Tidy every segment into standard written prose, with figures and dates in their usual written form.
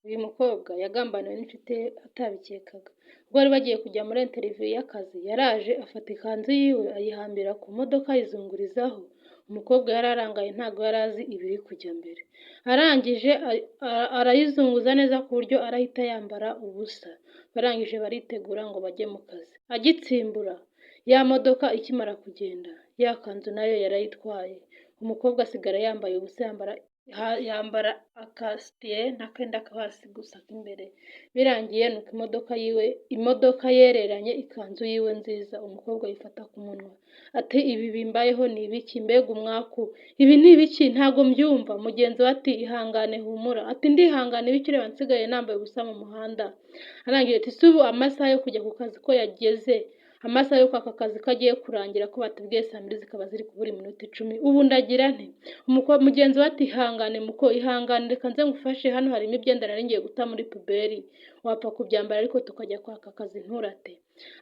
Uyu mukobwa yagambaniwe n'inshuti ye atabikekaga. Ubwo bari bagiye kujya muri interiviyu y'akazi, yaraje afata ikanzu yiwe ayihambira ku modoka ayizungurizaho. Umukobwa yari arangaye ntabwo yari azi ibiri kujya mbere. Arangije arayizunguza neza ku buryo arahita yambara ubusa. Barangije baritegura ngo bajye mu kazi. Agitsimbura ya modoka ikimara kugenda, ya kanzu nayo yarayitwaye. Umukobwa asigara yambaye ubusa, yambara akasitiye n'akenda ko hasi gusa k'imbere. Birangiye nuko imodoka yereranye ikanzu yiwe nziza. Umukobwa yifata ku munwa ati ibi bimbayeho ni ibiki? Mbega umwaku, ibi ni ibiki? Ntago mbyumva. Mugenzi we ati ihangane humura. Ati ndihangane ibiki, reba nsigaye nambaye ubusa mu muhanda. Arangije ati si ubu amasaha yo kujya ku kazi ko yageze, amasaha yo kwaka akazi kagiye kurangira, ko batubwiye saa mbiri zikaba ziri kubura iminota 10, ubu ndagira nti? Mugenzi we ati ihangane muko, ihangane reka nze ngufashe, hano harimo ibyenda nari ngiye guta muri puberi, wapfa kubyambara ariko tukajya kwaka akazi nturate.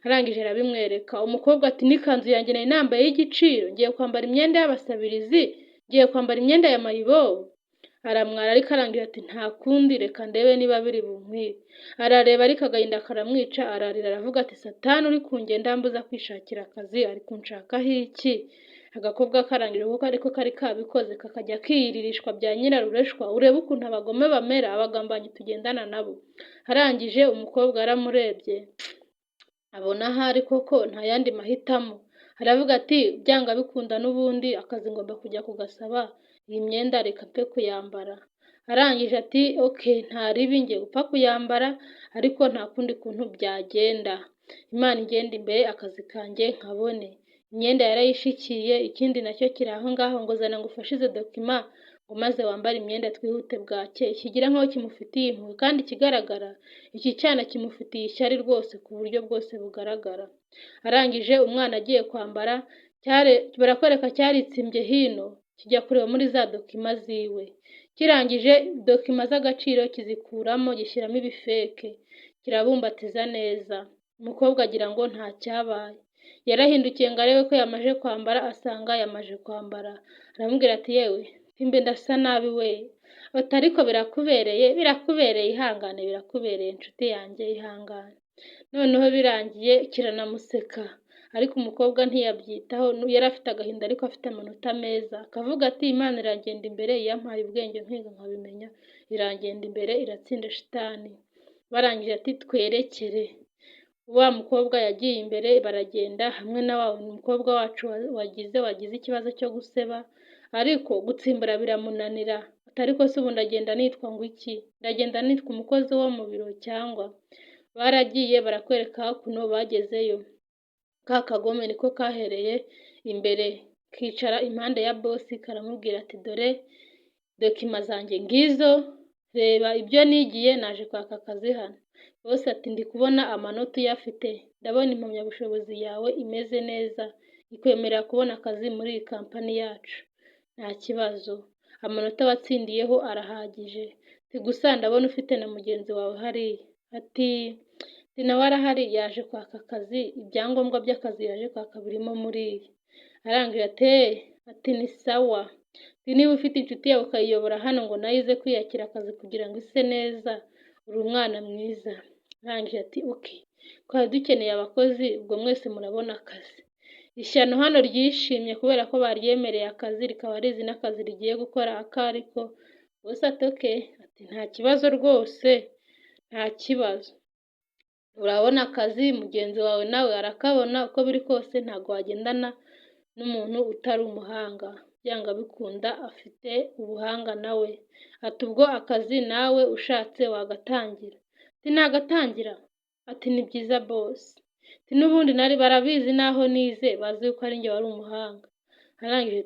Arangije arabimwereka. Umukobwa ati n'ikanzu yanjye nari nambaye y'igiciro, ngiye kwambara imyenda y'abasabirizi, ngiye kwambara imyenda ya mayibobo? Aramwara ariko arangije ati nta kundi, reka ndebe niba biri bunkwire. Arareba ariko agahinda karamwica, ararira aravuga ati satani uri kungenda mbuza kwishakira akazi, ari kunshakaho iki? Agakobwa karangije kuko ariko kari kabikoze, kakajya kiyiririshwa bya nyirarureshwa. Urebe ukuntu abagome bamera, abagambanyi tugendana nabo. Arangije umukobwa aramurebye abona ahari koko nta yandi mahitamo. Aravuga ati byanga bikunda n'ubundi akazi ngomba kujya kugasaba, iyi myenda reka mpe kuyambara. Arangije ati okay, nta ribi, ngiye gupfa kuyambara ariko nta kundi kuntu byagenda. Imana igenda imbere akazi kanjye nkabone. Imyenda yarayishikiye, ikindi nacyo kiri aho ngaho ngo zana ngufashe izo dokima ngo maze wambare imyenda twihute bwake. Kigira nkaho kimufitiye impuhwe, kandi ikigaragara iki cyana kimufitiye ishyari rwose ku buryo bwose bugaragara. Arangije umwana agiye kwambara, barakwereka cyaritsimbye hino kijya kureba muri za dokima ziwe. Kirangije dokima z'agaciro kizikuramo gishyiramo ibifeke, kirabumbatiza neza. Umukobwa agira ngo nta cyabaye. Yarahindukiye ngo arebe ko yamaje kwambara, asanga yamaje kwambara. Aramubwira ati yewe imbe ndasa nabi we. Ati ariko birakubereye, ihangane birakubereye inshuti yanjye, ihangane. Noneho birangiye kiranamuseka, ariko umukobwa ntiyabyitaho. Yari afite agahinda ariko afite amanota meza, akavuga ati Imana iragenda imbere, yampaye ubwenge nkiga nkabimenya, iragenda imbere iratsinda shitani. Barangije ati twerekere. Wa mukobwa yagiye imbere, baragenda hamwe na wa mukobwa wacu wagize ikibazo cyo guseba, ariko gutsimbura biramunanira. Ariko se ubu ndagenda nitwa ngo iki? Ndagenda nitwa umukozi wo mu biro cyangwa? Baragiye barakwereka kuno bagezeyo. Ka kagome niko kahereye imbere, kicara impande ya bosi, karamubwira ati dore dokima zanjye ngizo, reba ibyo nigiye, naje kwaka akazi hano. Bosi ati ndi kubona amanota uyafite, ndabona impamyabushobozi yawe imeze neza, ikwemerera kubona akazi muri iyi kampani yacu, nta kibazo, amanota watsindiyeho arahagije. Gusa ndabona ufite na mugenzi wawe hariya. Ati nawe arahari, yaje kwaka akazi, ibyangombwa by'akazi yaje kwaka birimo muri iyi. Arangije ati ni sawa. Niba ufite inshuti yawe ukayiyobora hano ngo nayo ize kwiyakira akazi kugira ngo ise neza, uri umwana mwiza. Arangije ati okay, twari dukeneye abakozi, ubwo mwese murabona akazi. Ishyano hano ryishimye kubera ko baryemereye akazi, rikaba rizi n'akazi rigiye gukora akariko. Bose ati okay, ati nta kibazo rwose, nta kibazo, urabona akazi, mugenzi wawe nawe arakabona. Uko biri kose ntago wagendana n'umuntu utari umuhanga, byanga bikunda afite ubuhanga nawe. Ati ubwo akazi nawe ushatse wagatangira? Ati nagatangira? Ati ni byiza boss. Ati n'ubundi nari barabizi naho nize, bazi yuko ari njye wari umuhanga. Arangije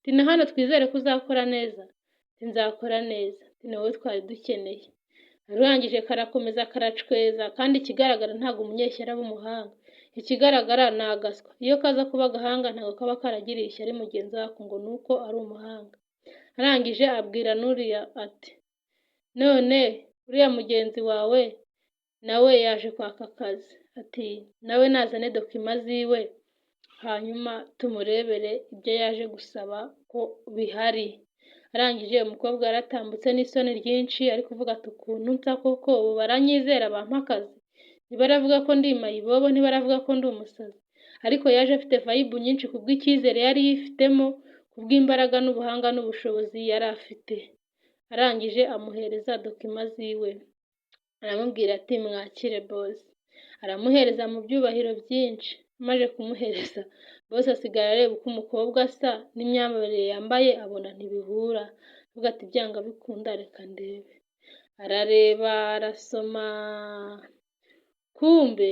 ati na hano twizere ko uzakora neza? Ati nzakora neza. Ati nawe twari dukeneye. Arangije karakomeza karacweza, kandi ikigaragara ntago umunyeshyari aba umuhanga, ikigaragara ni agaswa. Iyo kaza kuba agahanga ntago kaba karagiriye ishyari mugenzi wako ngo nuko ari umuhanga. Arangije abwira n'uriya ati none uriya mugenzi wawe nawe yaje kwaka akazi, ati nawe nazane dokima ziwe hanyuma tumurebere ibyo yaje gusaba ko bihari. arangije umukobwa yaratambutse n'isoni ryinshi ari kuvuga ati ukuntu nsa koko ubu baranyizera bampa akazi, ntibaravuga ko ndi mayibobo, ntibaravuga ko ndi umusazi, ariko yaje afite vibe nyinshi kubw'icyizere yari yifitemo, kubw'imbaraga n'ubuhanga n'ubushobozi yari afite. Arangije amuhereza dokima ziwe, aramubwira ati mwakire boss, aramuhereza mu byubahiro byinshi. Amaze kumuhereza boss asigara areba uko umukobwa asa n'imyambarire yambaye abona ntibihura, avuga ati byanga bikunda reka ndebe. Arareba arasoma, kumbe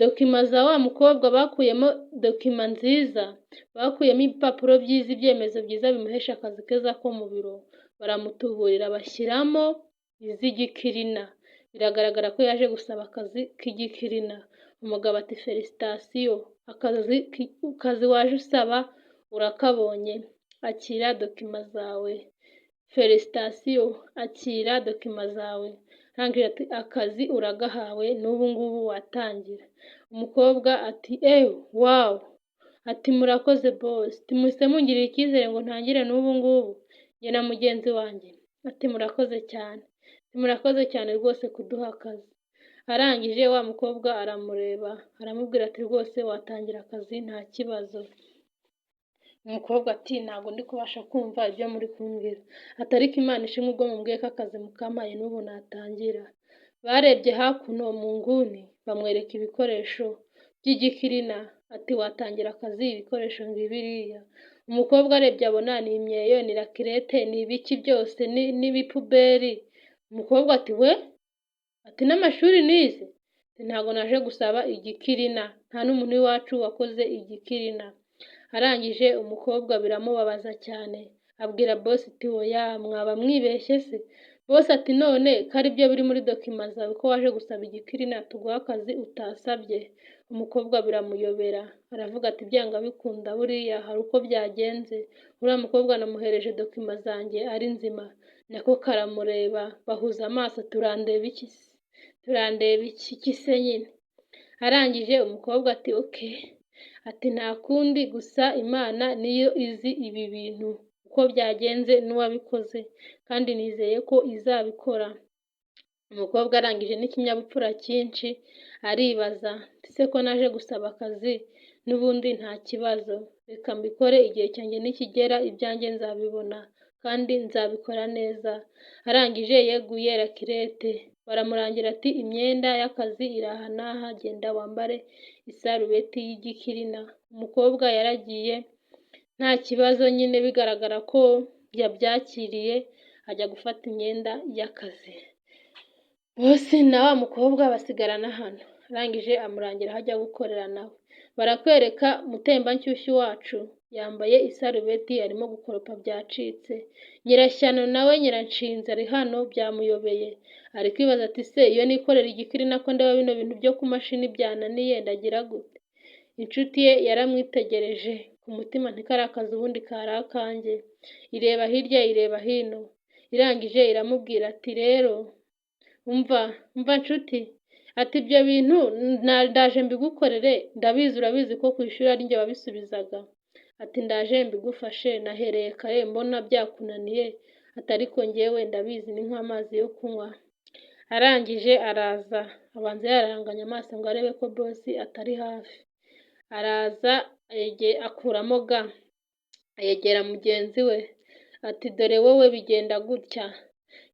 dokima za wa mukobwa bakuyemo dokima nziza, bakuyemo ibipapuro byiza, ibyemezo byiza bimuhesha akazi keza ko mu biro, baramutuburira bashyiramo iz'igikirina. Biragaragara ko yaje gusaba akazi k'igikirina. Umugabo ati felicitation, akazi waje usaba urakabonye, akira dokima zawe. Felicitation, akira dokima zawe. Arangije ati akazi uragahawe n'ubu ngubu watangira. Umukobwa ati wow, ati murakoze boss, muhise mungirira icyizere ngo ntangire n'ubu ngubu njye na mugenzi wanjye, ati murakoze cyane, murakoze cyane rwose kuduha akazi. Arangije wa mukobwa aramureba aramubwira ati rwose watangira akazi nta kibazo. Umukobwa ati ntabwo ndi kubasha kumva ibyo muri kumbwira, ati ariko Imana ishimwe ubwo mumbwiye ko akazi mukampaye n'ubu natangira. Barebye hakuno mu nguni bamwereka ibikoresho by'igikirina, ati watangira akazi ibikoresho ngibiriya. Umukobwa arebye abona ni imyeyo, ni rakirete, ni ibiki byose n'ibipuberi. Umukobwa ati we, ati n'amashuri nize, ntabwo naje gusaba igikirina, nta n'umuntu w'iwacu wakoze igikirina. Arangije umukobwa biramubabaza cyane, abwira boss ati oya mwaba mwibeshye se. Boss ati none ko ari byo biri muri dokima zawe ko waje gusaba igikirina tuguha akazi utasabye. Umukobwa biramuyobera, aravuga ati byanga bikunda buriya hari uko byagenze, uriya mukobwa namuhereje dokima zanjye ari nzima. Nako karamureba bahuza amaso, turandeba iki se nyine. Arangije umukobwa ati okay, ati nta kundi gusa Imana niyo izi ibi bintu uko byagenze n'uwabikoze, kandi nizeye ko izabikora. Umukobwa arangije n'ikinyabupfura cyinshi aribaza, ese ko naje gusaba akazi n'ubundi nta kibazo, reka mbikore igihe cyanjye nikigera ibyanjye nzabibona kandi nzabikora neza. Arangije yeguye rakirete, baramurangira ati imyenda y'akazi iraha n'aha, genda wambare isarubeti y'igikirina. Umukobwa yaragiye nta kibazo nyine bigaragara ko yabyakiriye, ajya gufata imyenda y'akazi. Bose na wa mukobwa basigarana hano, arangije amurangira aho ajya gukorera nawe. Barakwereka mutembanshyushyu wacu yambaye isarubeti arimo gukoropa byacitse. Nyirashyano nawe nyiranshinzi ari hano byamuyobeye, ari kwibaza ati se iyo nikorera igikirina ko ndeba bino bintu byo ku mashini byananiye ndagira gute. Inshuti ye yaramwitegereje ku mutima ntikari akazi ubundi kari akanjye, ireba hirya ireba hino, irangije iramubwira ati rero umva nshuti, ati ibyo bintu ndaje mbigukorere, ndabizi urabizi ko ku ishuri ari njye wabisubizaga, ati ndaje mbigufashe, nahereye kare mbona byakunaniye, ati ariko njyewe ndabizi ni nk'amazi yo kunywa. Arangije araza abanza yararanganya amaso ngo arebe ko boss atari hafi. Araza akuramo ga, yegera mugenzi we ati dore wowe bigenda gutya,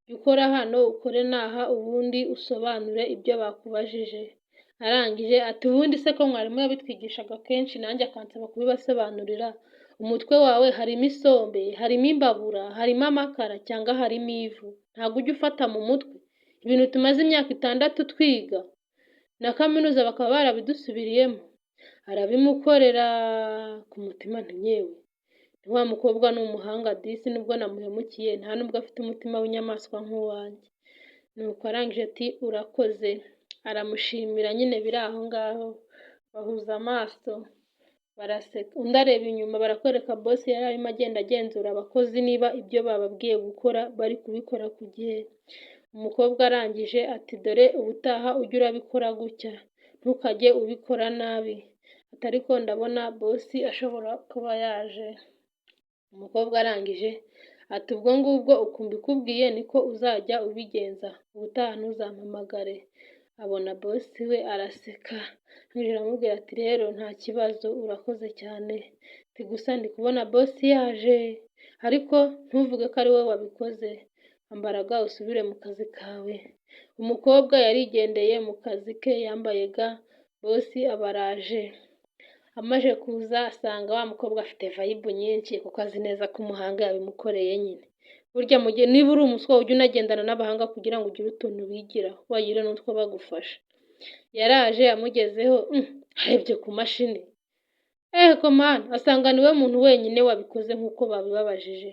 jya ukora hano ukore n'aha ubundi usobanure ibyo bakubajije. Arangije ati ubundi se ko mwarimu yabitwigishaga kenshi nanjye akansaba kubibasobanurira, umutwe wawe harimo isombe, harimo imbabura, harimo amakara cyangwa harimo ivu? Ntabwo ujya ufata mu mutwe ibintu tumaze imyaka 6 twiga na kaminuza bakaba barabidusubiriyemo? Arabimukorera ku mutima ntinyewe, wa mukobwa ni umuhanga disi, nubwo namuhemukiye nta nubwo afite umutima w'inyamaswa nk'uwanjye. Nuko arangije ati urakoze, aramushimira nyine biri aho ngaho, bahuza amaso baraseka. Undi areba inyuma, barakwereka boss yari arimo agenda agenzura abakozi niba ibyo bababwiye gukora bari kubikora ku gihe. Umukobwa arangije ati dore ubutaha ujya urabikora gutya, ntukajye ubikora nabi, ati ariko ndabona boss ashobora kuba yaje. Umukobwa arangije ati ubwo ngubwo uko mbikubwiye niko uzajya ubigenza, ubutaha ntuzampamagare. Abona bosi we araseka, aramubwira ati rero nta kibazo urakoze cyane, gusa ndi kubona bosi yaje, ariko ntuvuge ko ari wowe wabikoze, ambaraga usubire mu kazi kawe. Umukobwa yarigendeye mu kazi ke yambaye ga, bosi aba araje. Amaze kuza asanga wa mukobwa afite vayibu nyinshi kuko azi neza ko umuhanga yabimukoreye nyine. Burya mu gihe niba uri umuswa ujya unagendana n'abahanga kugira ngo ugire utuntu bigira, wagire n'utwo bagufasha. Yaraje amugezeho arebye ku mashini. Komana asanga niwe muntu wenyine wabikoze nk'uko babibabajije.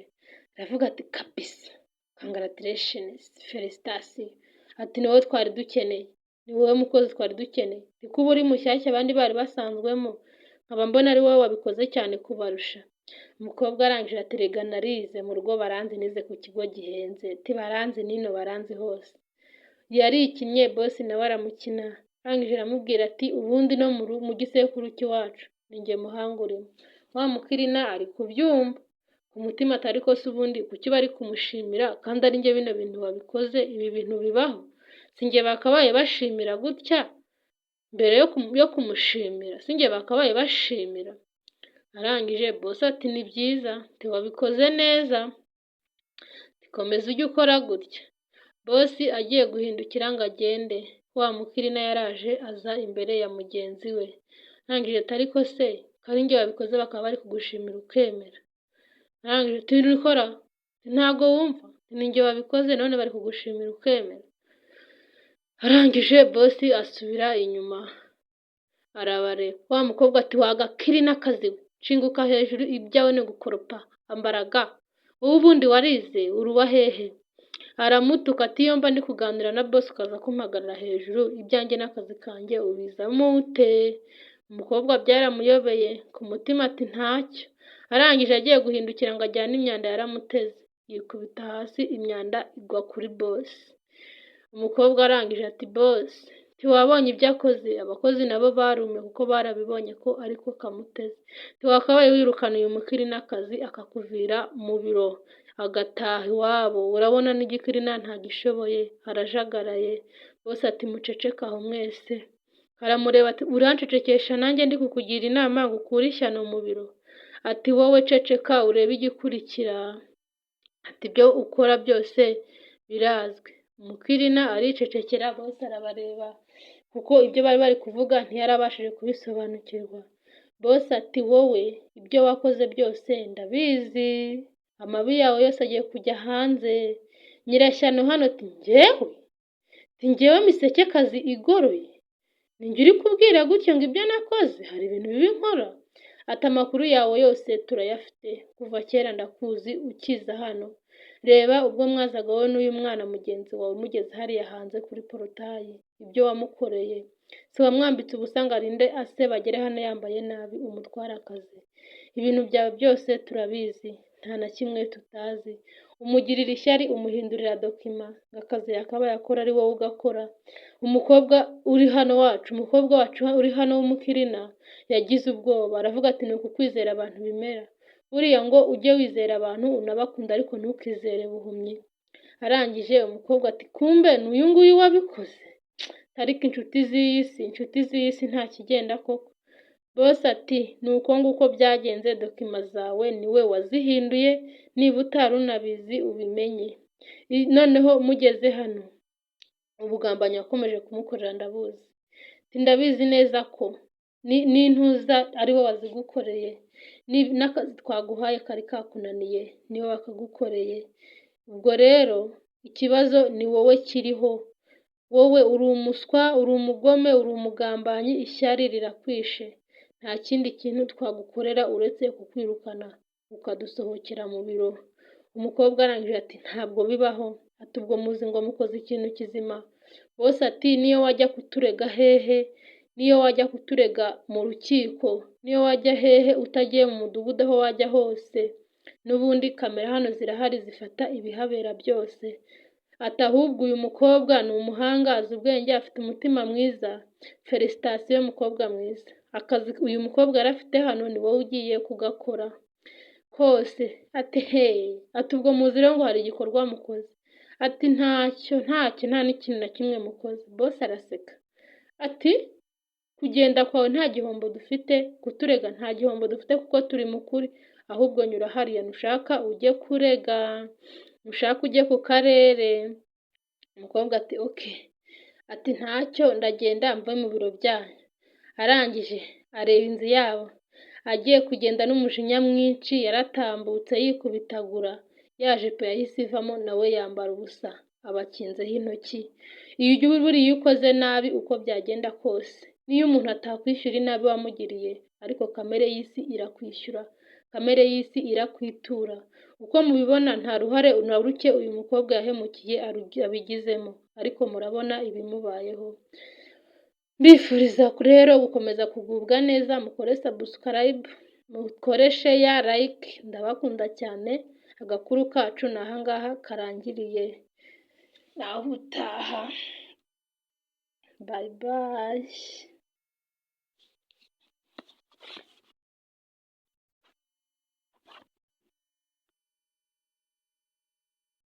Aravuga ati kabisa, congratulations, felicitation. Ati ni wowe twari dukeneye, ni wowe mukozi twari dukeneye. Kuba uri mushyashya abandi bari basanzwemo, nkaba mbona ari wowe wabikoze cyane kubarusha. Umukobwa arangije ati rega narize mu rugo baranzi, nize ku kigo gihenze, baranzi nino baranzi hose. Yarikinye bosi nawe aramukina, arangije aramubwira ati ubundi no mu gisekuru cy'iwacu ninjye muhanga urimo. Wa mukirina ari kubyumva ku mutima atari ko se ubundi kuki bari kumushimira kandi ari njye bino bintu wabikoze, ibi bintu bibaho? Sinjye bakabaye bashimira gutya mbere yo kumushimira? Sinjye bakabaye bashimira? Arangije bosi ati ni byiza, wabikoze neza, komeza ujye ukora gutya. Bosi agiye guhindukira ngo agende, wa mukirina yaraje aza imbere ya mugenzi we. Arangije ati ariko se ko ari njye wabikoze bakaba bari kugushimira ukemera? Arangije ati urikora, ntago wumva, ni njye wabikoze none bari kugushimira ukemera? Arangije bosi asubira inyuma arabareba. Wa mukobwa ati wagakirina akazi we, shinguka hejuru, ibyawe ni gukoropa, ambaraga wowe ubundi warize uruwa hehe? Aramutuka ati iyo mba ndi kuganira na bosi ukaza kumpagarara hejuru, ibyanjye n'akazi kanjye ubizamo ute? Umukobwa byaramuyobeye ku mutima ati ntacyo. Arangije agiye guhindukira ngo ajyane imyanda yaramuteze, yikubita hasi imyanda igwa kuri bosi. Umukobwa arangije ati bosi ntiwabonye ibyo akoze? Abakozi nabo barumiwe kuko barabibonye ko ariko kamuteze. Ntiwakabaye wirukana uyu mukirina akazi akakuvira mu biro agataha iwabo? Urabona n'igikirina ntagishoboye, arajagaraye. Bosi ati muceceka aho mwese. Aramureba ati urancecekesha nanjye ndi kukugira inama ngo ukure ishyano mu biro? Ati wowe ceceka urebe igikurikira. Ati ibyo ukora byose birazwi. Umukirina aricecekera, bosi arabareba kuko ibyo bari kuvuga ntiyarabashije kubisobanukirwa. Bosi ati wowe ibyo wakoze byose ndabizi, amabi yawe yose agiye kujya hanze. Nyirashyano hano ati njyewe misekekazi igoroye? Ninjye uri kubwira gutyo ngo ibyo nakoze hari ibintu bibi nkora? Ati amakuru yawe yose turayafite, kuva kera ndakuzi ukiza hano. Reba ubwo mwazaga wowe n'uyu mwana mugenzi wawe mugeze hariya hanze kuri porotayi, ibyo wamukoreye. Si wamwambitse ubusa ngo arinde ase bagere hano yambaye nabi umutwara akazi? Ibintu byawe byose turabizi, nta na kimwe tutazi. Umugirira ishyari umuhindurira dokima ngo akazi yakabaye akora ari wowe ugakora. Umukobwa uri hano uri hano w'umukirina yagize ubwoba, aravuga ati ni ukukwizera abantu bimera. Buriya ngo ujye wizera abantu unabakunda ariko ntukizere buhumyi. Arangije umukobwa ati kumbe ni uyu nguyu wabikoze? Ariko inshuti z'iyi si nta kigenda koko. Bosi ati ni uko nguko byagenze, dokima zawe niwe wazihinduye, niba utari unabizi ubimenye. Noneho mugeze hano ubugambanyi wakomeje kumukorera ndabuzi. Ndabizi neza ko n'intuza ari we wazigukoreye, n'akazi twaguhaye kari kakunaniye niwe wakagukoreye. Ubwo rero ikibazo ni wowe kiriho, wowe uri umuswa, uri umugome, uri umugambanyi, ishyari rirakwishe. Nta kindi kintu twagukorera uretse kukwirukana ukadusohokera mu biro. Umukobwa arangije ati ntabwo bibaho. Ati ubwo muzi ngo mukoze ikintu kizima? Bosi ati niyo wajya kuturega hehe, niyo wajya kuturega mu rukiko, niyo wajya hehe utagiye mu mudugudu aho wajya hose, n'ubundi kamera hano zirahari zifata ibihabera byose. Ati ahubwo uyu mukobwa ni umuhanga, azi ubwenge, afite umutima mwiza. Felicitation y'umukobwa mwiza. Akazi uyu mukobwa yari afite hano ni wowe ugiye kugakora. kose ati ati ubwo muzi rero ngo hari igikorwa mukoze, ati ntacyo nta n'ikintu na kimwe mukoze. Boss araseka ati kugenda kwawe nta gihombo dufite, kuturega nta gihombo dufite kuko turi mu kuri, ahubwo nyura hariya nushaka ujye kurega, nushaka ujye ku karere. Umukobwa ati okay, ati ntacyo ndagenda mve mu biro byanyu. Arangije areba inzu yabo, agiye kugenda n'umujinya mwinshi yaratambutse yikubitagura, ya jipo yahise ivamo nawe yambara ubusa abakinzeho intoki. Iyo buriya iyo ukoze nabi uko byagenda kose, niyo umuntu atakwishyura inabi wamugiriye, ariko kamere y'isi irakwishyura, kamere y'isi irakwitura. Uko mubibona nta ruhare na ruke uyu mukobwa yahemukiye abigizemo, ariko murabona ibimubayeho. Mbifuriza rero gukomeza kugubwa neza, mukore subscribe, mukore share, like, ndabakunda cyane. Agakuru kacu ni aha ngaha karangiriye, naho utaha. Bye bye.